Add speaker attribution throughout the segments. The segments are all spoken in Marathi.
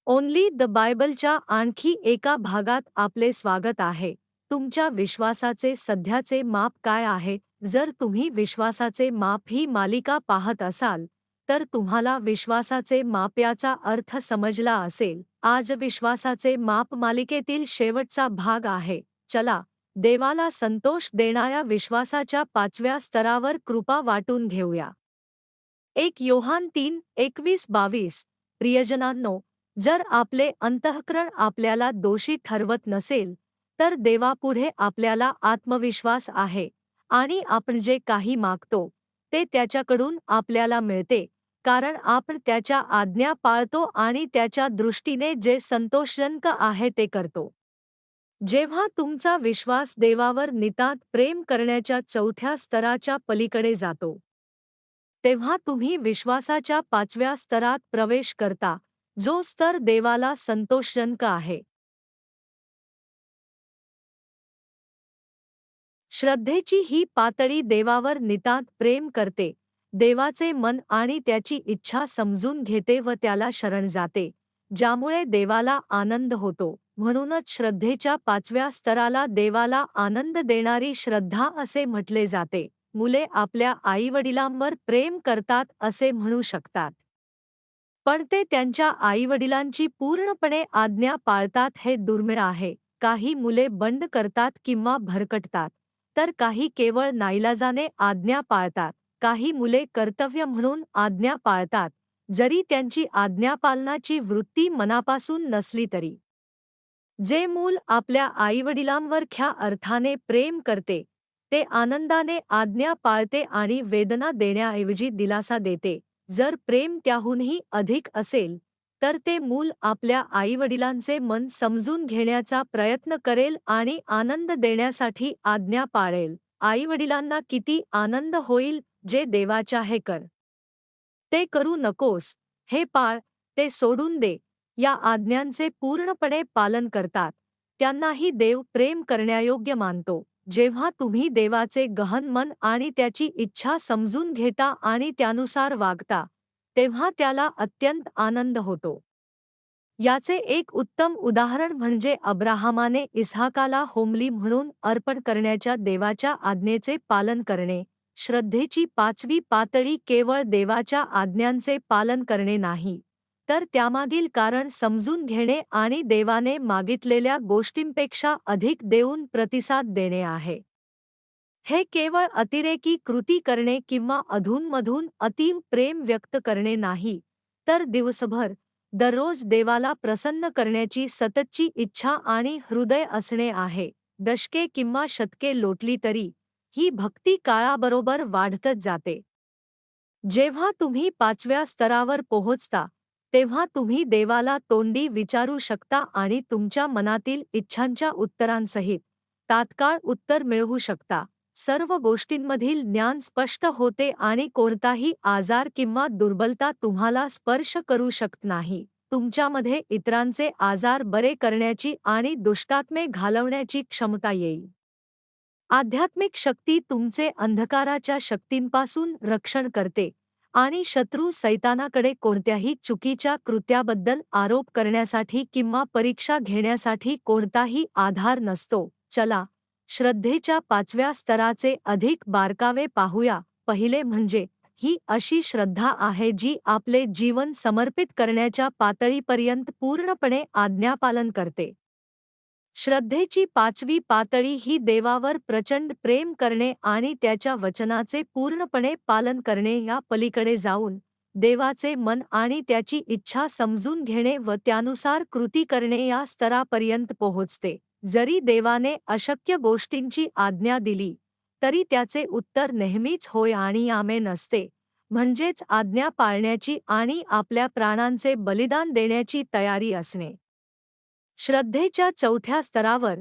Speaker 1: ओन्ली द बायबलच्या आणखी एका भागात आपले स्वागत आहे. तुमच्या विश्वासाचे सध्याचे माप काय आहे? जर तुम्ही विश्वासाचे माप ही मालिका पाहत असाल, तर तुम्हाला विश्वासाचे माप याचा अर्थ समजला असेल. आज विश्वासाचे माप मालिकेतील शेवटचा भाग आहे. चला, देवाला संतोष देणाऱ्या विश्वासाच्या 5व्या स्तरावर कृपा वाटून घेऊया. 1 योहान 3:21-22. प्रियजनांनो, जर आपले अंतःकरण आपल्याला दोषी ठरवत नसेल, तर देवापुढे आपल्याला आत्मविश्वास आहे आणि आपण जे काही मागतो ते त्याच्याकडून आपल्याला मिळते, कारण आपण त्याच्या आज्ञा पाळतो आणि त्याच्या दृष्टीने जे संतोषजनक आहे ते करतो. जेव्हा तुमचा विश्वास देवावर नितांत प्रेम करण्याच्या 4थ्या स्तराच्या पलीकडे जातो, तेव्हा तुम्ही विश्वासाच्या 5व्या स्तरात प्रवेश करता, जो स्तर देवाला संतोषजनक आहे. श्रद्धेची ही पातळी देवावर नितांत प्रेम करते, देवाचे मन आणि त्याची इच्छा समजून घेते व त्याला शरण जाते, ज्यामुळे देवाला आनंद होतो. म्हणूनच श्रद्धेच्या 5व्या स्तराला देवाला आनंद देणारी श्रद्धा असे म्हटले जाते. मुले आपल्या आईवडिलांवर प्रेम करतात असे म्हणू शकतात, पण ते त्यांच्या आईवडिलांची पूर्णपणे आज्ञा पाळतात हे दुर्मिळ आहे. काही मुले बंड करतात किंवा भरकटतात, तर काही केवळ नाईलाजाने आज्ञा पाळतात. काही मुले कर्तव्य म्हणून आज्ञा पाळतात, जरी त्यांची आज्ञापालनाची वृत्ती मनापासून नसली तरी. जे मूल आपल्या आईवडिलांवर खऱ्या अर्थाने प्रेम करते, ते आनंदाने आज्ञा पाळते आणि वेदना देण्याऐवजी दिलासा देते. जर प्रेम त्याहूनही अधिक असेल, तर ते मूल आपल्या आईवडिलांचे मन समजून घेण्याचा प्रयत्न करेल आणि आनंद देण्यासाठी आज्ञा पाळेल. आईवडिलांना किती आनंद होईल जे देवाच्या हे कर, ते करू नकोस, हे पाळ, ते सोडून दे, या आज्ञांचे पूर्णपणे पालन करतात, त्यांनाही देव प्रेम करण्यायोग्य मानतो. जेव्हा तुम्ही देवाचे गहन मन आणि त्याची इच्छा समजून घेता आणि त्यानुसार वागता, तेव्हा त्याला अत्यंत आनंद होतो. याचे एक उत्तम उदाहरण म्हणजे अब्राहमाने इस्हाकाला होमली म्हणून अर्पण करण्याच्या देवाच्या आज्ञेचे पालन करणे. श्रद्धेची 5वी पातळी केवळ देवाच्या आज्ञांचे पालन करणे नाही, तर त्यामागील कारण समजून घेणे आणि देवाने मागितलेल्या गोष्टींपेक्षा अधिक देऊन प्रतिसाद देणे आहे. हे केवळ अतिरेकी कृती करणे किंवा अधूनमधून अतीव प्रेम व्यक्त करणे नाही, तर दिवसभर, दररोज देवाला प्रसन्न करण्याची सततची इच्छा आणि हृदय असणे आहे. दशके किंवा शतके लोटली तरी ही भक्ती काळाबरोबर वाढतच जाते. जेव्हा तुम्ही 5व्या स्तरावर पोहोचता, तेव्हा तुम्ही देवाला तोंडी विचारू शकता आणि तुमच्या मनातील इच्छांच्या उत्तरांसहित तात्काळ उत्तर मिळवू शकता. सर्व गोष्टींमधील ज्ञान स्पष्ट होते आणि कोणताही आजार किंवा दुर्बलता तुम्हाला स्पर्श करू शकत नाही. तुमच्यामध्ये इतरांचे आजार बरे करण्याची आणि दुष्टात्मे घालवण्याची क्षमता येईल. आध्यात्मिक शक्ती तुमचे अंधकाराच्या शक्तींपासून रक्षण करते आणि शत्रू सैतानाकडे कोणत्याही चुकीच्या कृत्याबद्दल आरोप करण्यासाठी किंवा परीक्षा घेण्यासाठी कोणताही आधार नसतो. चला, श्रद्धेच्या 5व्या स्तराचे अधिक बारकावे पाहूया. पहिले म्हणजे ही अशी श्रद्धा आहे जी आपले जीवन समर्पित करण्याच्या पातळीपर्यंत पूर्णपणे आज्ञापालन करते. श्रद्धेची 5वी पातळी ही देवावर प्रचंड प्रेम करणे आणि त्याच्या वचनाचे पूर्णपणे पालन करणे या पलीकडे जाऊन देवाचे मन आणि त्याची इच्छा समजून घेणे व त्यानुसार कृती करणे या स्तरापर्यंत पोहोचते. जरी देवाने अशक्य गोष्टींची आज्ञा दिली, तरी त्याचे उत्तर नेहमीच होय आणि आमेन असते, म्हणजेच आज्ञा पाळण्याची आणि आपल्या प्राणांचे बलिदान देण्याची तयारी असणे. श्रद्धेच्या 4थ्या स्तरावर,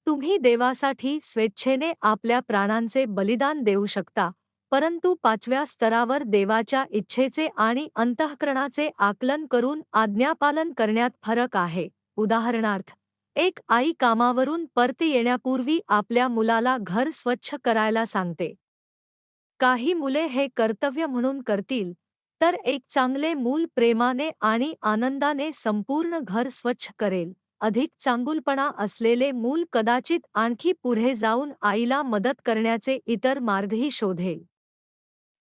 Speaker 1: तुम्ही देवासाठी स्वेच्छेने आपल्या प्राणांचे बलिदान देऊ शकता, परंतु 5व्या स्तरावर देवाच्या इच्छेचे आणि अंतःकरणाचे आकलन करून आज्ञापालन करण्यात फरक आहे. उदाहरणार्थ, एक आई कामावरून परत येण्यापूर्वी आपल्या मुलाला घर स्वच्छ करायला सांगते. काही मुले हे कर्तव्य म्हणून करतील, तर एक चांगले मूल प्रेमाने आणि आनंदाने संपूर्ण घर स्वच्छ करेल. अधिक चांगुलपणा असलेले मूल कदाचित आणखी पुढे जाऊन आईला मदत करण्याचे इतर मार्गही शोधेल.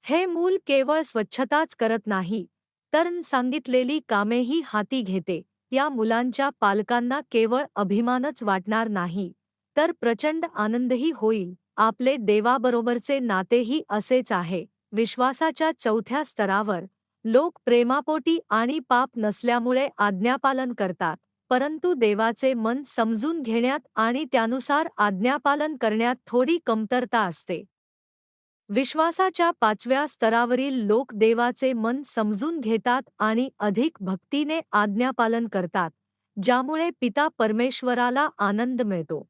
Speaker 1: हे मूल केवळ स्वच्छताच करत नाही, तर सांगितलेली कामेही हाती घेते. या मुलांच्या पालकांना केवळ अभिमानच वाटणार नाही, तर प्रचंड आनंदही होईल. आपले देवाबरोबरचे नातेही असेच आहे. विश्वासाच्या चौथ्या स्तरावर लोक प्रेमापोटी आणि पाप नसल्यामुळे आज्ञापालन करतात, परंतु देवाचे मन समजून घेण्यात आणि त्यानुसार आज्ञापालन करण्यात थोडी कमतरता असते. विश्वासाच्या पाचव्या स्तरावरील लोक देवाचे मन समजून घेतात आणि अधिक भक्तीने आज्ञापालन करतात, ज्यामुळे पिता परमेश्वराला आनंद मिळतो.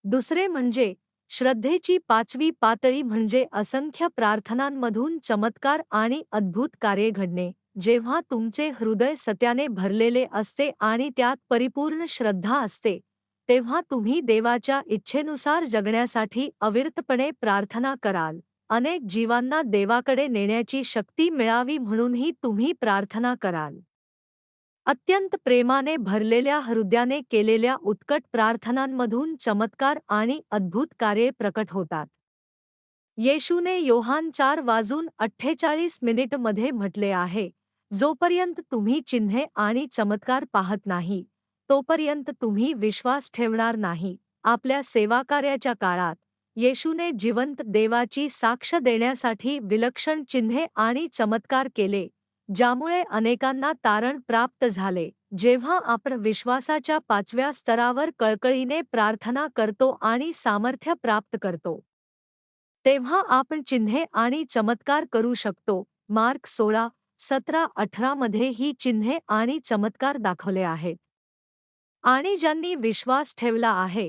Speaker 1: दुसरे म्हणजे श्रद्धेची पाचवी पातळी म्हणजे असंख्य प्रार्थनांमधून चमत्कार आणि अद्भुत कार्ये घडणे. जेव्हा तुमचे हृदय सत्याने भरलेले असते आणि त्यात परिपूर्ण श्रद्धा असते, तेव्हा तुम्ही देवाच्या इच्छेनुसार जगण्यासाठी अविरतपणे प्रार्थना कराल. अनेक जीवांना देवाकडे नेण्याची शक्ती मिळावी म्हणूनही तुम्ही प्रार्थना कराल. अत्यंत प्रेमाने भरलेल्या हृदयाने केलेल्या उत्कट प्रार्थनांमधून चमत्कार आणि अद्भुत कार्ये प्रकट होतात. येशूने योहान 4:48 मध्ये म्हटले आहे, जोपर्यंत तुम्ही चिन्हे आणि चमत्कार पाहत नाही, तोपर्यंत तुम्ही विश्वास ठेवणार नाही. आपल्या सेवाकार्याच्या काळात येशूने जिवंत देवाची साक्ष देण्यासाठी विलक्षण चिन्हे आणि चमत्कार केले, ज्यामुळे अनेकांना तारण प्राप्त झाले. जेव्हा आपण विश्वासाच्या पाचव्या स्तरावर कळकळीने प्रार्थना करतो आणि सामर्थ्य प्राप्त करतो, तेव्हा आपण चिन्हे आणि चमत्कार करू शकतो. मार्क 16:17-18 मध्ये ही चिन्हे आणि चमत्कार दाखवले आहेत. आणि ज्यांनी विश्वास ठेवला आहे,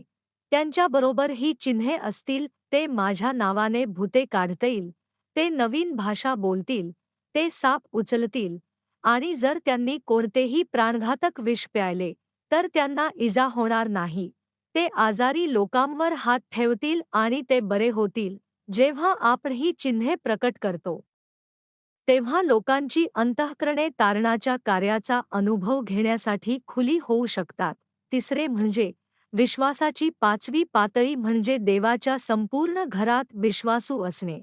Speaker 1: त्यांच्याबरोबर ही चिन्हे असतील. ते माझ्या नावाने भूते काढतील, ते नवीन भाषा बोलतील, ते साप उचलतील, आणि जर त्यांनी कोणतेही प्राणघातक विष प्यायले, तर त्यांना इजा होणार नाही. ते आजारी लोकांवर हात ठेवतील आणि ते बरे होतील. जेव्हा आपण ही चिन्हे प्रकट करतो, तेव्हा लोकांची अंतःकरणे तारणाच्या कार्याचा अनुभव घेण्यासाठी खुली होऊ शकतात. तिसरे म्हणजे विश्वासाची पाचवी पातळी म्हणजे देवाच्या संपूर्ण घरात विश्वासू असणे.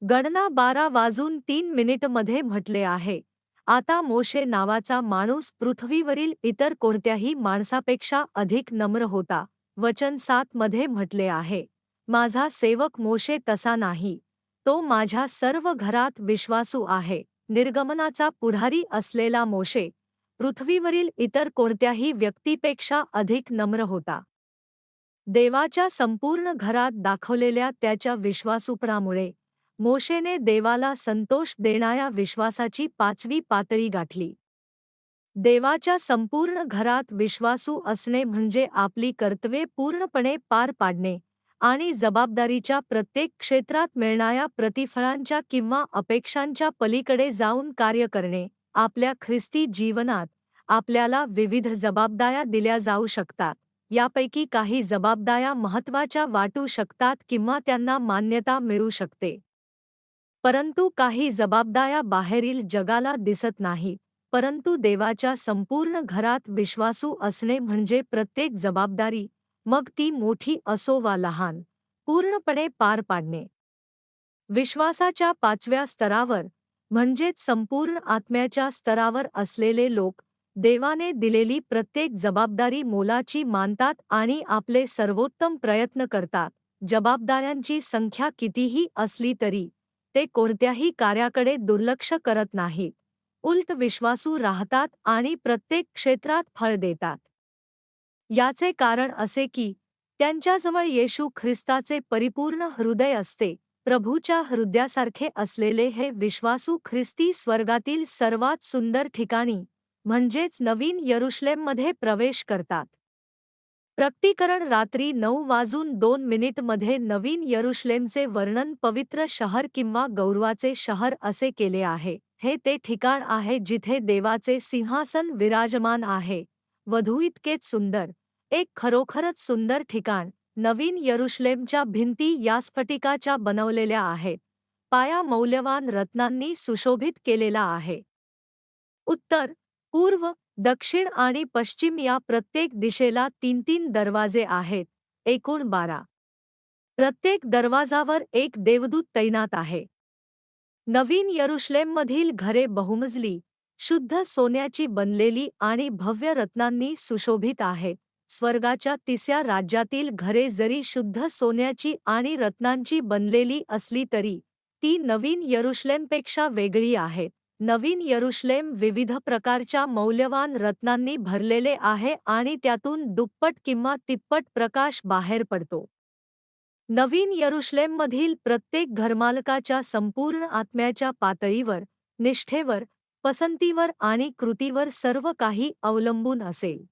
Speaker 1: गणना 12:03 मध्ये म्हटले आहे, आता मोशे नावाचा माणूस पृथ्वीवरील इतर कोणत्याही माणसापेक्षा अधिक नम्र होता. वचन 7 मध्ये म्हटले आहे, माझा सेवक मोशे तसा नाही, तो माझ्या सर्व घरात विश्वासू आहे. निर्गमनाचा पुढारी असलेला मोशे पृथ्वीवरील इतर कोणत्याही व्यक्तीपेक्षा अधिक नम्र होता. देवाच्या संपूर्ण घरात दाखवलेल्या त्याच्या विश्वासूपणामुळे मोशेने देवाला संतोष देणाऱ्या विश्वासाची पाचवी पातळी गाठली. देवाच्या संपूर्ण घरात विश्वासू असणे म्हणजे आपली कर्तव्ये पूर्णपणे पार पाडणे आणि जबाबदारीच्या प्रत्येक क्षेत्रात मिळणाऱ्या प्रतिफळांच्या किंवा अपेक्षांच्या पलीकडे जाऊन कार्य करणे. आपल्या ख्रिस्ती जीवनात आपल्याला विविध जबाबदाऱ्या दिल्या जाऊ शकतात. यापैकी काही जबाबदाऱ्या महत्त्वाच्या वाटू शकतात किंवा त्यांना मान्यता मिळू शकते. परंतु काही जबाबदाऱ्या बाहेरील जगाला दिसत नाहीत. परंतु देवाच्या संपूर्ण घरात विश्वासू असणे म्हणजे प्रत्येक जबाबदारी, मग ती मोठी असो वा लहान, पूर्णपणे पार पाडणे. विश्वासाच्या पाचव्या स्तरावर म्हणजेच संपूर्ण आत्म्याच्या स्तरावर असलेले लोक देवाने दिलेली प्रत्येक जबाबदारी मोलाची मानतात आणि आपले सर्वोत्तम प्रयत्न करतात. जबाबदाऱ्यांची संख्या कितीही असली तरी ते कोणत्याही कार्याकडे दुर्लक्ष करत नाहीत. उलट विश्वासू राहतात आणि प्रत्येक क्षेत्रात फळ देतात. याचे कारण असे की त्यांच्याजवळ येशू ख्रिस्ताचे परिपूर्ण हृदय असते. प्रभूच्या हृदयासारखे असलेले हे विश्वासू ख्रिस्ती स्वर्गातील सर्वात सुंदर ठिकाणी म्हणजेच नवीन यरुशलेममध्ये प्रवेश करतात. प्रकटीकरण रात्री 9:02 मध्ये नवीन यरुशलेमचे वर्णन पवित्र शहर किंवा गौरवाचे शहर असे केले आहे. हे ते ठिकाण आहे जिथे देवाचे सिंहासन विराजमान आहे. वधू इतकेच सुंदर, एक खरोखरच सुंदर ठिकाण. नवीन यरुशलेमच्या भिंती या स्फटिकाच्या बनवलेल्या आहेत. पाया मौल्यवान रत्नांनी सुशोभित केलेला आहे. उत्तर, पूर्व, दक्षिण आणि पश्चिम या प्रत्येक दिशेला 3-3 दरवाजे आहेत, एकूण 12. प्रत्येक दरवाजावर एक देवदूत तैनात आहे. नवीन यरुशलेममधील घरे बहुमजली, शुद्ध सोन्याची बनलेली आणि भव्य रत्नांनी सुशोभित आहेत. स्वर्गाच्या 3ऱ्या राज्यातील घरे जरी शुद्ध सोन्याची आणि रत्नांची बनलेली असली तरी ती नवीन यरुशलेमपेक्षा वेगळी आहेत. नवीन यरुशलेम विविध प्रकारच्या मौल्यवान रत्नांनी भरलेले आहे आणि त्यातून दुप्पट किंवा तिप्पट प्रकाश बाहेर पडतो. नवीन यरुशलेममधील प्रत्येक घरमालकाच्या संपूर्ण आत्म्याच्या पातळीवर, निष्ठेवर, पसंतीवर आणि कृतीवर सर्व काही अवलंबून असेल.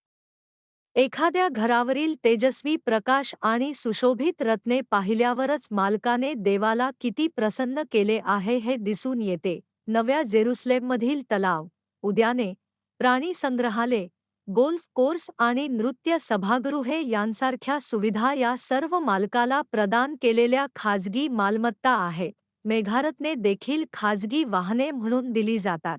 Speaker 1: एखाद्या घरावरील तेजस्वी प्रकाश आणि सुशोभित रत्ने पाहिल्यावरच मालकाने देवाला किती प्रसन्न केले आहे हे दिसून येते. नव्या जेरुसलेममधील तलाव, उद्याने, प्राणी संग्रहालय, गोल्फ कोर्स आणि नृत्य सभागृहे यांसारख्या सुविधा या सर्व मालकाला प्रदान केलेल्या खाजगी मालमत्ता आहेत. मेघारत्ने देखील खाजगी वाहने म्हणून दिली जातात.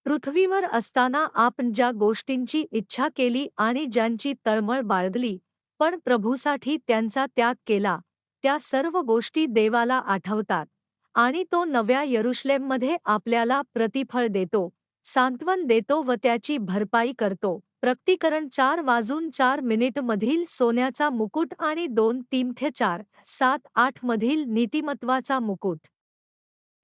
Speaker 1: पृथ्वीवर असताना आपण ज्या गोष्टींची इच्छा केली आणि ज्यांची तळमळ बाळगली, पण प्रभूसाठी त्यांचा त्याग केला, त्या सर्व गोष्टी देवाला आठवतात आणि तो नव्या यरुशलेममध्ये आपल्याला प्रतिफळ देतो, सांत्वन देतो व त्याची भरपाई करतो. प्रकटीकरण 4:4 मधील सोन्याचा मुकुट आणि 2 तीमोथेय 4:7-8 मधील नीतिमत्वाचा मुकुट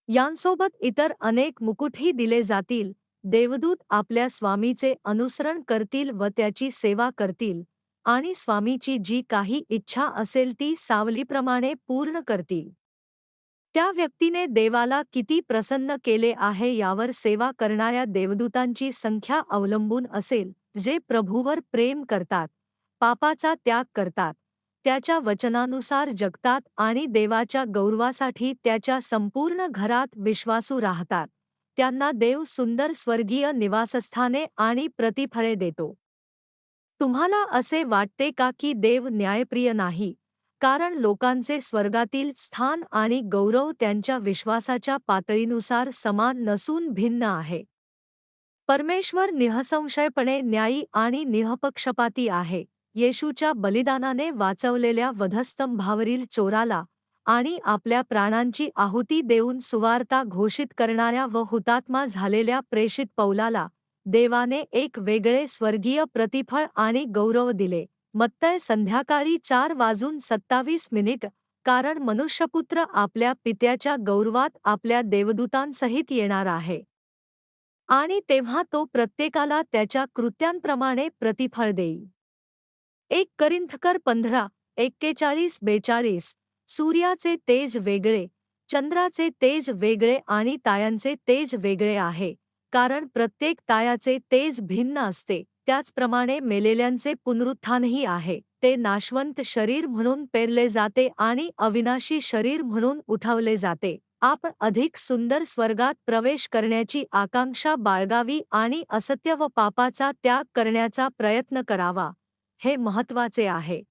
Speaker 1: यांसोबत इतर अनेक मुकुटही दिले जातील. देवदूत आपल्या स्वामीचे अनुसरण करतील व त्याची सेवा करतील आणि स्वामीची जी काही इच्छा असेल ती सावलीप्रमाणे पूर्ण करतील. त्या व्यक्तीने देवाला किती प्रसन्न केले आहे यावर सेवा करणाऱ्या देवदूतांची संख्या अवलंबून असेल. जे प्रभूवर प्रेम करतात, पापाचा त्याग करतात, त्याच्या वचनानुसार जगतात आणि देवाच्या गौरवासाठी त्याच्या संपूर्ण घरात विश्वासू राहतात, त्यांना देव सुंदर स्वर्गीय निवासस्थाने आणि प्रतिफळे देतो. तुम्हाला असे वाटते का की देव न्यायप्रिय नाही, कारण लोकांचे स्वर्गातील स्थान आणि गौरव त्यांच्या विश्वासाच्या पातळीनुसार समान नसून भिन्न आहे? परमेश्वर निःसंशयपणे न्यायी आणि निःपक्षपाती आहे. येशूच्या बलिदानाने वाचवलेल्या वधस्तंभावरील चोराला आणि आपल्या प्राणांची आहुती देऊन सुवार्ता घोषित करणाऱ्या व हुतात्मा झालेल्या प्रेषित पौलाला देवाने एक वेगळे स्वर्गीय प्रतिफळ आणि गौरव दिले. मत्तय संध्याकाळी 4:27 कारण मनुष्यपुत्र आपल्या पित्याच्या गौरवात आपल्या देवदूतांसहित येणार आहे आणि तेव्हा तो प्रत्येकाला त्याच्या कृत्यांप्रमाणे प्रतिफळ देईल. 1 करिंथकर 15:41-42 सूर्याचे तेज वेगळे, चंद्राचे तेज वेगळे आणि तायांचे तेज वेगळे आहे, कारण प्रत्येक तायाचे तेज भिन्न असते. त्याचप्रमाणे मेलेल्यांचे पुनरुत्थानही आहे. ते नाशवंत शरीर म्हणून पेरले जाते आणि अविनाशी शरीर म्हणून उठवले जाते. आपण अधिक सुंदर स्वर्गात प्रवेश करण्याची आकांक्षा बाळगावी आणि असत्य व पापाचा त्याग करण्याचा प्रयत्न करावा, हे महत्त्वाचे आहे.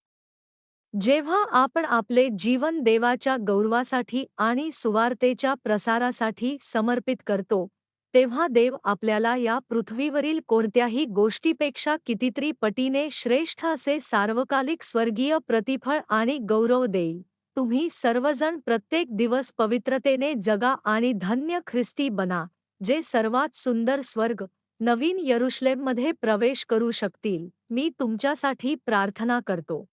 Speaker 1: जेव्हा आपण आपले जीवन देवाच्या गौरवासाठी आणि सुवार्तेच्या प्रसारासाठी समर्पित करतो, तेव्हा देव आपल्याला या पृथ्वीवरील कोणत्याही गोष्टीपेक्षा कितीतरी पटीने श्रेष्ठ असे सार्वकालिक स्वर्गीय प्रतिफळ आणि गौरव देईल. तुम्ही सर्वजण प्रत्येक दिवस पवित्रतेने जगा आणि धन्य ख्रिस्ती बना, जे सर्वात सुंदर स्वर्ग, नवीन यरुशलेममध्ये प्रवेश करू शकतील. मी तुमच्यासाठी प्रार्थना करतो.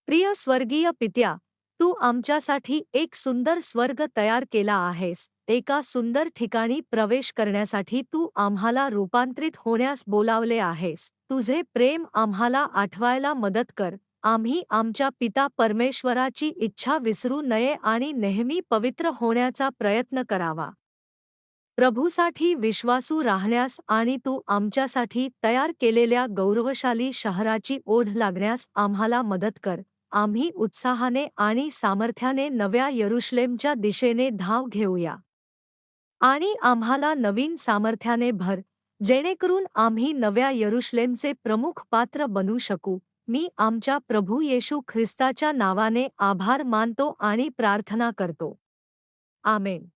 Speaker 1: प्रिय स्वर्गीय पित्या, तू आमच्यासाठी एक सुंदर स्वर्ग तयार केला आहेस. एका सुंदर ठिकाणी प्रवेश करण्यासाठी तू आम्हाला रूपांतरित होण्यास बोलावले आहेस. तुझे प्रेम आम्हाला आठवायला मदत कर. आम्ही आमच्या पिता परमेश्वराची इच्छा विसरू नये आणि नेहमी पवित्र होण्याचा प्रयत्न करावा. प्रभूसाठी विश्वासू राहण्यास आणि तू आमच्यासाठी तयार केलेल्या गौरवशाली शहराची ओढ लागण्यास आम्हाला मदत कर. आम्ही उत्साहाने आणि सामर्थ्याने नव्या यरुशलेमच्या दिशेने धाव घेऊया आणि आम्हाला नवीन सामर्थ्याने भर, जेणेकरून आम्ही नव्या यरुशलेमचे प्रमुख पात्र बनू शकू. मी आमच्या प्रभू येशू ख्रिस्ताच्या नावाने आभार मानतो आणि प्रार्थना करतो. आमेन.